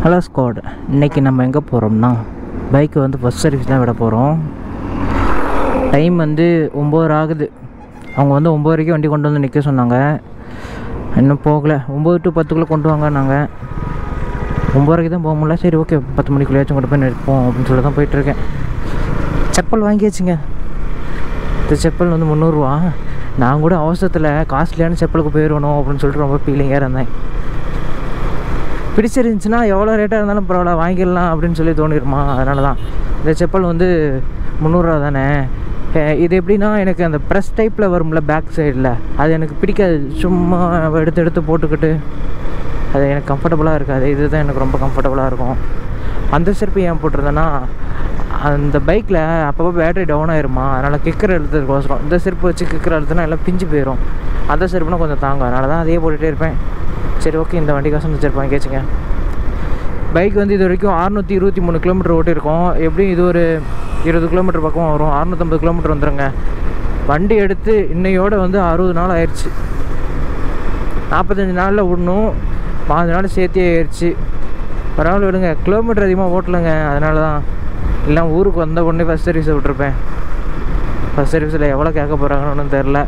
Hello squad, இன்றைக்கி நம்ம எங்கே போகிறோம்னா பைக்கு வந்து ஃபஸ்ட் சர்வீஸ் தான் விட போகிறோம். டைம் வந்து 9 ஆகுது. அவங்க வந்து 9 வரைக்கும் வண்டி கொண்டு வந்து நிற்க சொன்னாங்க. இன்னும் போகலை. 9 to 10 கொண்டு வாங்க. நாங்கள் 9 வரைக்கும் தான் போக முடியல. சரி ஓகே, 10 மணிக்குள்ளேயாச்சும் கொண்டு போய் நிற்போம் அப்படின்னு சொல்லி தான் போயிட்டுருக்கேன். செப்பல் வாங்கியாச்சுங்க. இந்த செப்பல் வந்து 300 ரூபா. நான் கூட அவசரத்தில் காஸ்ட்லியான செப்பலுக்கு போயிடணும் அப்படின்னு சொல்லிட்டு ரொம்ப ஃபீலிங்காக இருந்தேன். பிடிச்சிருந்துச்சுன்னா எவ்வளோ ரேட்டாக இருந்தாலும் பரவாயில்ல வாங்கிடலாம் அப்படின்னு சொல்லி தோணிடுமா. அதனால தான் இந்த செப்பல் வந்து 300 ரூபா தானே. இது எப்படின்னா, எனக்கு அந்த ப்ரெஸ் டைப்பில் வரும்ல பேக் சைடில், அது எனக்கு பிடிக்காது. சும்மா எடுத்து போட்டுக்கிட்டு அது எனக்கு கம்ஃபர்டபுளாக இருக்காது. இது தான் எனக்கு ரொம்ப கம்ஃபர்டபுளாக இருக்கும். அந்த செருப்பு ஏன் போட்டிருந்தேன்னா, அந்த பைக்கில் அப்பப்போ பேட்டரி டவுன் ஆயிருமா, அதனால் கிக்கர் எடுத்ததுக்கோசரம். இந்த செருப்பு வச்சு கிக்கர் எடுத்தோன்னா எல்லாம் பிஞ்சு போயிடும். அந்த செருப்புனா கொஞ்சம் தாங்கும். அதனால தான் அதையே போட்டுகிட்டே இருப்பேன். சரி ஓகே, இந்த வண்டிக்காசம் இந்த செருப்பு வாங்கிச்சுங்க. பைக் வந்து இது வரைக்கும் 623 கிலோமீட்டர் ஓட்டியிருக்கோம். எப்படியும் இது ஒரு 20 கிலோமீட்டர் பக்கம் வரும். 650 கிலோமீட்டர் வந்துடுங்க. வண்டி எடுத்து இன்னையோடு வந்து 60 நாள் ஆயிடுச்சு. 45 நாளில் விடணும், 5 நாள் சேர்த்தே ஆயிடுச்சு. பரவாயில்ல விடுங்க, கிலோமீட்டர் அதிகமாக ஓட்டலைங்க. அதனால தான் இல்லை ஊருக்கு வந்த உடனே ஃபஸ்ட் சர்வீஸை விட்டுருப்பேன். ஃபஸ்ட் சர்வீஸில் எவ்வளோ கேட்க போகிறாங்கன்னு ஒன்றும் தெரில.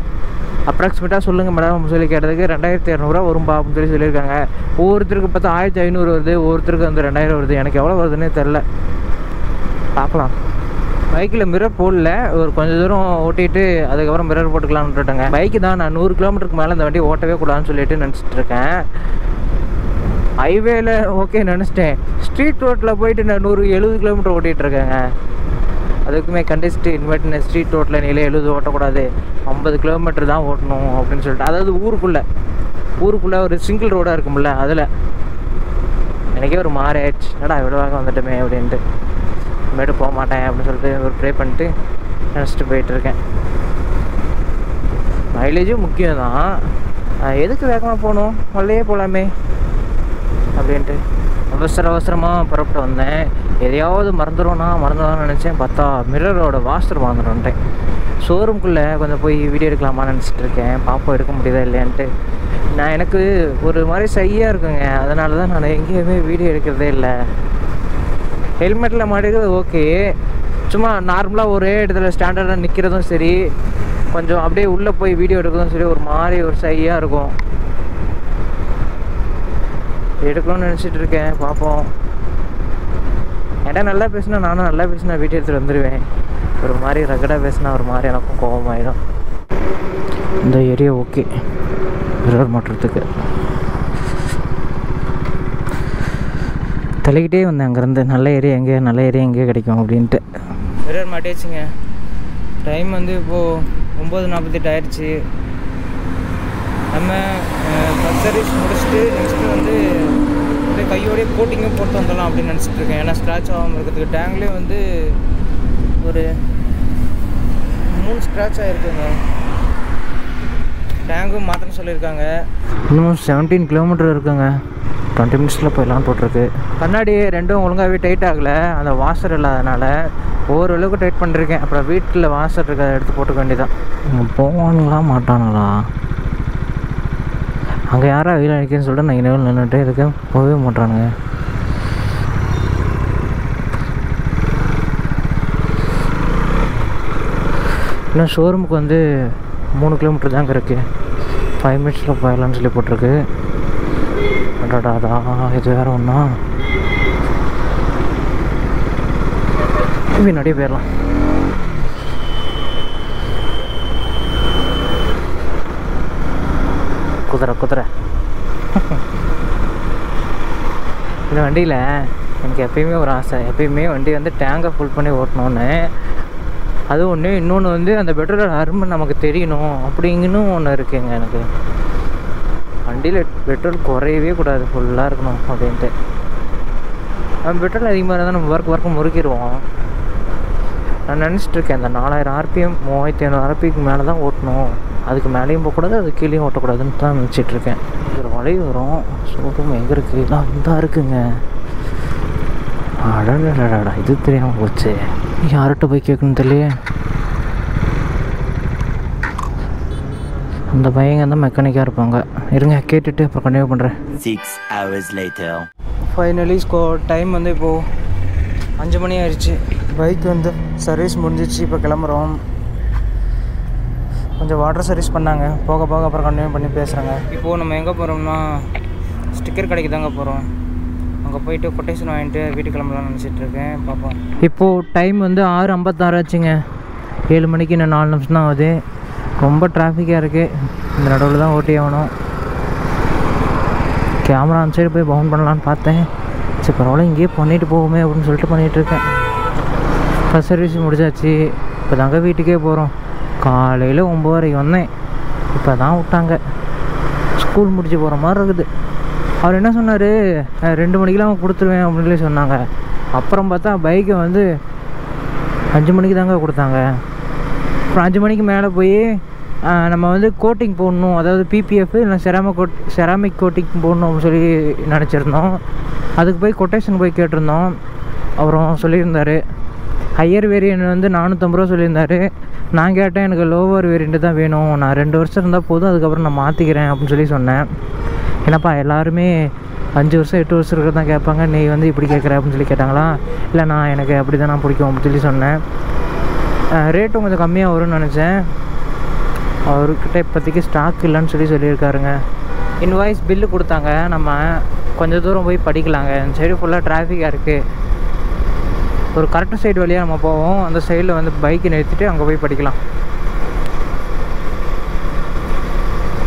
அப்ராக்சிமேட்டாக சொல்லுங்கள் மேடம் சொல்லி கேட்டதுக்கு 2200 வரும்பா அப்படின்னு சொல்லி சொல்லியிருக்காங்க. ஒவ்வொருத்தருக்கு பார்த்தா 1500 வருது, ஒவ்வொருத்தருக்கு வந்து 2000 வருது. எனக்கு எவ்வளோ வருதுன்னே தெரில. பார்க்கலாம். பைக்கில் மிரர் போடல. ஒரு கொஞ்சம் தூரம் ஓட்டிட்டு அதுக்கப்புறம் மிரர் போட்டுக்கலான்னு விட்டுட்டேங்க. பைக்கு தான் நான் 100 கிலோமீட்டருக்கு மேலே இந்த வண்டி ஓட்டவே கூடாதுன்னு சொல்லிட்டு நினச்சிட்ருக்கேன். ஹைவேல ஓகே நினச்சிட்டேன். ஸ்ட்ரீட் ரோட்டில் போயிட்டு நான் 170 கிலோமீட்டர் ஓட்டிகிட்ருக்கேங்க. அதுக்குமே கண்டிஸ்ட்டு இன்வெர்ட்னு ஸ்ட்ரீட் ரோட்டில் நீளே 70 ஓட்டக்கூடாது, 50 கிலோமீட்டர் தான் ஓட்டணும் அப்படின்னு சொல்லிட்டு. அதாவது ஊருக்குள்ளே ஒரு சிங்கிள் ரோடாக இருக்கும்ல, அதில் எனக்கே ஒரு மாறி ஆயிடுச்சு. என்னடா விடுவாங்க வந்துட்டுமே அப்படின்ட்டு. இனிமேட்டு போக மாட்டேன் அப்படின்னு சொல்லிட்டு ஒரு ப்ரே பண்ணிட்டு நினச்சிட்டு போயிட்டுருக்கேன். மைலேஜும் முக்கியம் தான். எதுக்கு வேகமாக போகணும், மல்லையே போகலாமே அப்படின்ட்டு அவசரமாக புறப்பட்டு வந்தேன். எதையாவது மறந்துடும்னு நினச்சேன். பார்த்தா மிரரோட வாஷர் மறந்துட்டேன். ஷோரூம்குள்ளே கொஞ்சம் போய் வீடியோ எடுக்கலாமான்னு நினச்சிட்டு இருக்கேன். பாப்பா எடுக்க முடியுதா இல்லையான்ட்டு. எனக்கு ஒரு மாதிரி சையாக இருக்குங்க. அதனால தான் நான் எங்கேயுமே வீடியோ எடுக்கிறதே இல்லை. ஹெல்மெட்டில் மாட்டிக்கிறது ஓகே, சும்மா நார்மலாக ஒரே இடத்துல ஸ்டாண்டர்டாக நிற்கிறதும் சரி, கொஞ்சம் அப்படியே உள்ளே போய் வீடியோ எடுக்கிறதும் சரி, ஒரு மாதிரி ஒரு சையாக இருக்கும். எடுக்கணும்னு நினச்சிட்டு இருக்கேன். பார்ப்போம். ஏன்டா நல்லா பேசினா நானும் நல்லா பேசினா வீட்டு எடுத்துகிட்டு வந்துடுவேன். ஒரு மாதிரி ரகடாக பேசினா ஒரு மாதிரி எனக்கும் கோபமாயிடும். இந்த ஏரியா ஓகே மிரர் மாட்டுறதுக்கு. தலைக்கிட்டே வந்தேன் அங்கேருந்து. நல்ல ஏரியா எங்கேயோ கிடைக்கும் அப்படின்ட்டு. மிரர் மாட்டியாச்சுங்க. டைம் வந்து இப்போது 9:48 ஆயிடுச்சு. நம்ம ஃபஸ்ட் சர்வீஸ் முடிச்சுட்டு நெக்ஸ்ட்டு வந்து அப்படியே கையோடையே கோட்டிங்கும் போட்டு வந்துடலாம் அப்படின்னு நினச்சிட்டு இருக்கேன். ஏன்னா ஸ்க்ராட்ச் ஆகாமல் இருக்கிறதுக்கு. டேங்க்லேயே வந்து ஒரு 3 ஸ்க்ராட்ச் ஆகிருக்குங்க. டேங்கும் மாற்றணும் சொல்லியிருக்காங்க. இன்னும் 17 கிலோமீட்டர் இருக்குங்க. 20 மினிட்ஸில் போயிடலாம் போட்டிருக்கு. கண்ணாடி ரெண்டும் ஒழுங்காகவே டைட் ஆகலை, அந்த வாஷர் இல்லாதனால. ஓரளவுக்கு டைட் பண்ணிருக்கேன். அப்புறம் வீட்டில் வாஷர் இருக்க எடுத்து போட்டுக்க வேண்டியதான். இங்கே போவானுங்களா மாட்டானுங்களா? அங்கே யாரா வெயில் அடிக்குன்னு சொல்லிட்டு நான் இனிமேல் நின்றுட்டே இருக்கேன். போகவே மாட்டானுங்க. இன்னும் ஷோரூமுக்கு வந்து 3 கிலோமீட்டர் தாங்க இருக்குது. 5 மினிட்ஸில் போயிடலான்னு சொல்லி போட்டிருக்கு. அடாடா, இது வேறு ஒன்றா. பின்னாடியே போயிடலாம். குதிரை இந்த வண்டியில் எனக்கு எப்பயுமே ஒரு ஆசை. எப்பயுமே வண்டி வந்து டேங்கை ஃபுல் பண்ணி ஓட்டணுன்னு. அது ஒன்று. இன்னொன்று வந்து அந்த பெட்ரோல் அருமை நமக்கு தெரியணும் அப்படிங்கன்னு ஒன்று இருக்குங்க. எனக்கு வண்டியில் பெட்ரோல் குறையவே கூடாது, ஃபுல்லாக இருக்கணும் அப்படின்ட்டு. நம்ம பெட்ரோல் அதிகமாக இருந்தால் நம்ம ஒர்க்கு முறுக்கிடுவோம். நான் நினச்சிட்ருக்கேன், இந்த 4000 RPM 3500 RPMக்கு மேலே தான் ஓட்டணும். அதுக்கு மேலேயும் போகக்கூடாது, அது கீழேயும் ஓட்டக்கூடாதுன்னு தான் நினச்சிட்ருக்கேன். ஒரு வழி வரும். ஷோரூம் எங்கே இருக்குது? தான் இருக்குங்க. அடடா, இது தெரியாமல் போச்சு. யார்கிட்ட போய் கேட்கணும்னு தெரியலையே. அந்த பையங்க தான் மெக்கானிக்காக இருப்பாங்க. இருங்க கேட்டுட்டு அப்புறம் கண்டினியூ பண்ணுறேன். 6 hours later. ஃபைனலி டைம் வந்து இப்போது 5 மணி ஆயிடுச்சு. பைக் வந்து சர்வீஸ் முடிஞ்சிச்சு. இப்போ கிளம்புறோம். கொஞ்சம் வாட்டர் சர்வீஸ் பண்ணாங்க. போக போக அப்புறம் கண்டினியூ பண்ணி பேசுகிறாங்க. இப்போது நம்ம எங்கே போகிறோம்னா ஸ்டிக்கர் கடைக்கு தாங்க போகிறோம். அங்கே போயிட்டு கொட்டேஷன் வாங்கிட்டு வீட்டுக்கு கிளம்பலாம்னு நினச்சிட்ருக்கேன். பார்ப்போம். இப்போது டைம் வந்து 6:56 ஆச்சுங்க. 7 மணிக்கு இன்னும் 4 நிமிஷம் தான் ஆகுது. ரொம்ப டிராஃபிக்காக இருக்குது. இந்த நடுவில் தான் ஓட்டி ஆகணும். கேமரா அந்த சைடு போய் பவுன் பண்ணலான்னு பார்த்தேன். சரி பரவாயில்ல, இங்கேயே பண்ணிட்டு போகுமே அப்படின்னு சொல்லிட்டு பண்ணிகிட்ருக்கேன். ஃபஸ்ட் சர்வீஸ் முடிச்சாச்சு. இப்போ தாங்க வீட்டுக்கே போகிறோம். காலையில் 9:30 வந்தேன். இப்போ தான் விட்டாங்க. ஸ்கூல் முடிச்சு போகிற மாதிரி இருக்குது. அவர் என்ன சொன்னார், 2 மணிக்கெலாம் கொடுத்துருவேன் அப்படின்னு சொல்லி சொன்னாங்க. அப்புறம் பார்த்தா பைக்கை வந்து 5 மணிக்கு தாங்க கொடுத்தாங்க. அப்புறம் 5 மணிக்கு மேலே போய் நம்ம வந்து கோட்டிங் போடணும், அதாவது பிபிஎஃப் இல்லை செராமிக் கோட்டிங் போடணும் அப்படின்னு சொல்லி நினச்சிருந்தோம். அதுக்கு போய் கொட்டேஷன் போய் கேட்டிருந்தோம். அப்புறம் சொல்லியிருந்தார் ஹையர் வேரியன்ட் வந்து 450 ரூபா சொல்லியிருந்தார். நான் கேட்டேன் எனக்கு லோவர் வேரியண்ட்டு தான் வேணும், நான் 2 வருஷம் இருந்தால் போதும், அதுக்கப்புறம் நான் மாற்றிக்கிறேன் அப்படின்னு சொல்லி சொன்னேன். என்னப்பா எல்லாருமே 5 வருஷம் 8 வருஷம் இருக்கிறது தான் கேட்பாங்க, நீ வந்து இப்படி கேட்குற அப்படின்னு சொல்லி கேட்டாங்களா. இல்லை நான் எனக்கு அப்படி தான் நான் பிடிக்கும் அப்படின்னு சொல்லி சொன்னேன். ரேட்டும் கொஞ்சம் கம்மியாக வரும்னு நினச்சேன். அவர்கிட்ட இப்போதைக்கு ஸ்டாக் இல்லைன்னு சொல்லியிருக்காருங்க. இன்வாய்ஸ் பில்லு கொடுத்தாங்க. நம்ம கொஞ்சம் தூரம் போய் படிக்கலாங்க. இந்த சைடு ஃபுல்லாக டிராஃபிக்காக இருக்குது. ஒரு கரெக்ட் சைடு வழியாக நம்ம போவோம். அந்த சைடில் வந்து பைக்கை நிறுத்திட்டு அங்கே போய் படிக்கலாம்.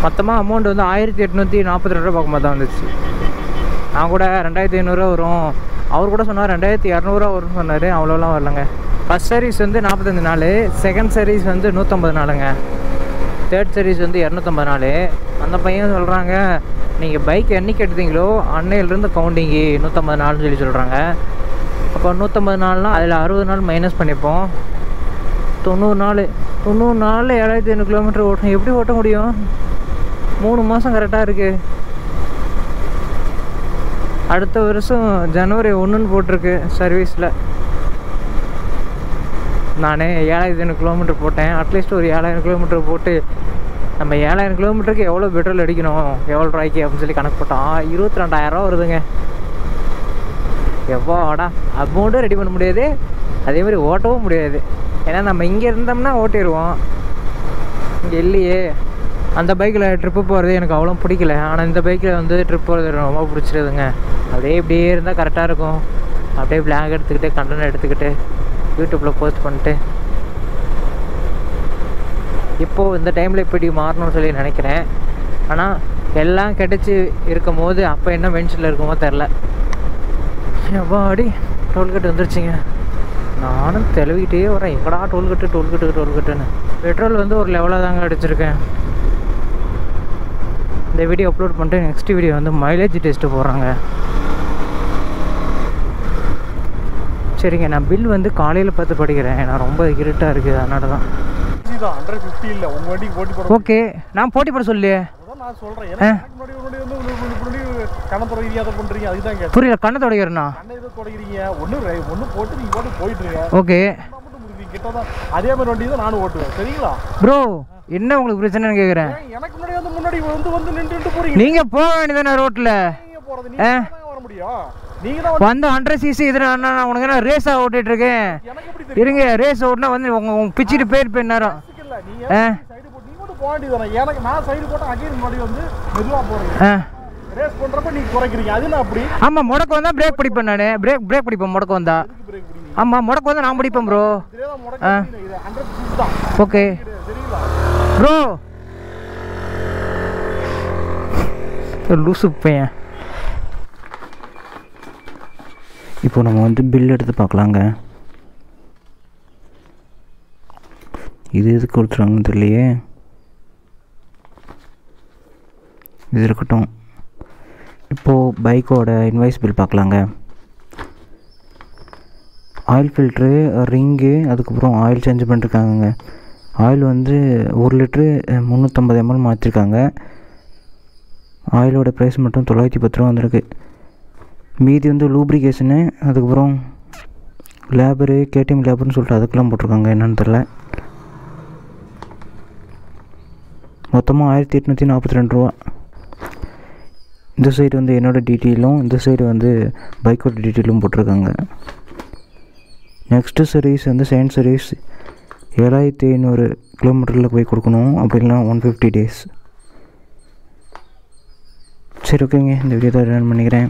மொத்தமாக அமௌண்ட் வந்து 1842 ரூபா பக்கமாக தான் வந்துச்சு. நான் கூட 2500 வரும், அவர் கூட சொன்னார் 2200 வரும்னு சொன்னார். அவ்வளோலாம் வரலங்க. ஃபஸ்ட் சர்வீஸ் வந்து 45 நாள், செகண்ட் சர்வீஸ் வந்து 150 நாளுங்க, தேர்ட் சர்வீஸ் வந்து 250 நாள். அந்த பையன் சொல்கிறாங்க நீங்கள் பைக் என்னைக்கு எடுத்தீங்களோ அன்னையிலேருந்து கவுண்டிங்கு 150 நாள்னு சொல்லி சொல்கிறாங்க. அப்போ 150 நாள்னால் அதில் 60 நாள் மைனஸ் பண்ணிப்போம். 90 நாள் 7500 கிலோமீட்டர் ஓட்டணும். எப்படி ஓட்ட முடியும்? 3 மாதம் கரெக்டாக இருக்குது. அடுத்த வருஷம் ஜனவரி 1ன்னு போட்டிருக்கு சர்வீஸில். நான் 7500 கிலோமீட்டர் போட்டேன். அட்லீஸ்ட் ஒரு 7000 கிலோமீட்டர் போட்டு நம்ம 7000 கிலோமீட்டருக்கு எவ்வளோ பெட்ரோல் அடிக்கணும், எவ்வளோ ரூபாய்க்கு அப்படின்னு சொல்லி கணக்கு போட்டால் 22,000 ரூபா வருதுங்க. எவ்வாடா அமௌண்ட்டும் ரெடி பண்ண முடியாது, அதேமாதிரி ஓட்டவும் முடியாது. ஏன்னா நம்ம இங்கே இருந்தோம்னா ஓட்டிடுவோம், இங்கே இல்லையே. அந்த பைக்கில் ட்ரிப்பு போகிறது எனக்கு அவ்வளோ பிடிக்கல. ஆனால் இந்த பைக்கில் வந்து ட்ரிப் போகிறது ரொம்ப பிடிச்சிருதுங்க. அப்படியே இப்படியே இருந்தால் கரெக்டாக இருக்கும். அப்படியே பிளாக் எடுத்துக்கிட்டு கண்டென்ட் எடுத்துக்கிட்டு யூடியூப்பில் போஸ்ட் பண்ணிட்டு இப்போது இந்த டைமில் இப்படி மாறணும்னு சொல்லி நினைக்கிறேன். ஆனால் எல்லாம் கிடச்சி இருக்கும் போது அப்போ என்ன மென்ஷனில் இருக்குமோ தெரில. எவ்வாடி டோல்கேட் வந்துருச்சுங்க. நானும் தெளிவிக்கிட்டே வரேன், எங்கடா டோல்கேட்டுன்னு. பெட்ரோல் வந்து ஒரு லெவலாக தாங்க அடிச்சிருக்கேன். இந்த வீடியோ அப்லோட் பண்ணிட்டு நெக்ஸ்ட் வீடியோ வந்து மைலேஜ் டெஸ்ட்டு போடுறாங்க. சரிங்க, நான் பில் வந்து காலையில் பார்த்து படிக்கிறேன். நான் ரொம்ப இருட்டாக இருக்குது, அதனால தான். ஓகே, நான் போட்டி போட சொல்லி புரியல. கண்ணை தொடக்கிறேண்ணா. ஓகே அதே மாதிரி வண்டி தான் நானும் ஓட்டுவேன். சரிங்களா ப்ரோ? என்ன உங்களுக்கு பிரச்சனைன்னு கேட்குறேன். எனக்கு முன்னாடி வந்து நின்றுட்டு போறீங்க. நீங்க போக வேண்டியதானே ரோட்ல? வர முடியும். நீங்க வந்து 100cc இதுல நான் உனக்கு என்ன ரேஸா ஓட்டிட்டு இருக்கேன். இருங்க, ரேஸ் ஓட்டினா வந்து உங்க பிச்சிட்டு போயிருப்பேன் நேரம். சைடு போட்டு நீங்க மட்டும் போக வேண்டியதானே. எனக்கு நான் சைடு போட்டா அகைன் முன்னாடி வந்து மெதுவா போறீங்க. ரேஸ் பண்றப்ப நீங்க குறைக்கிறீங்க. அது நான் அப்படி. ஆமா, முடக்கு வந்தா பிரேக் பிடிப்பேன் நானு. பிரேக் பிடிப்பேன் முடக்கு வந்தா. ஆமா, முடக்கு வந்தா நான் பிடிப்பேன் ப்ரோ. Okay bro. லூசு பையன். இப்போ நம்ம வந்து பில் எடுத்து பார்க்கலாங்க. இது எதுக்கு கொடுத்துருவாங்கன்னு தெரியலையே. இது இருக்கட்டும். இப்போது பைக்கோட இன்வாய்ஸ் பில் பார்க்கலாங்க. ஆயில் ஃபில்ட்ரு, ரிங்கு, அதுக்கப்புறம் ஆயில் சேஞ்ச் பண்ணிருக்காங்க. ஆயில் வந்து 1 லிட்ரு 350 ml மாற்றிருக்காங்க. ஆயிலோட ப்ரைஸ் மட்டும் 910 ரூபா வந்திருக்கு. மீதி வந்து லூப்ரிகேஷனு, அதுக்கப்புறம் லேபரு, கேடிஎம் லேபர்னு சொல்லிட்டு அதுக்கெல்லாம் போட்டிருக்காங்க. என்னென்னு தெரில. மொத்தமாக 1842 ரூபா. இந்த சைடு வந்து என்னோடய டீட்டெயிலும், இந்த சைடு வந்து பைக்கோட டீட்டெயிலும் போட்டிருக்காங்க. நெக்ஸ்ட்டு சர்வீஸ் வந்து செகண்ட் சர்வீஸ் 7500 கிலோமீட்டரில் போய் கொடுக்கணும், அப்படின்னா 150 days. சரி, ஓகேங்க, இந்த வீடியோ தான் ரன் பண்ணிக்கிறேன்.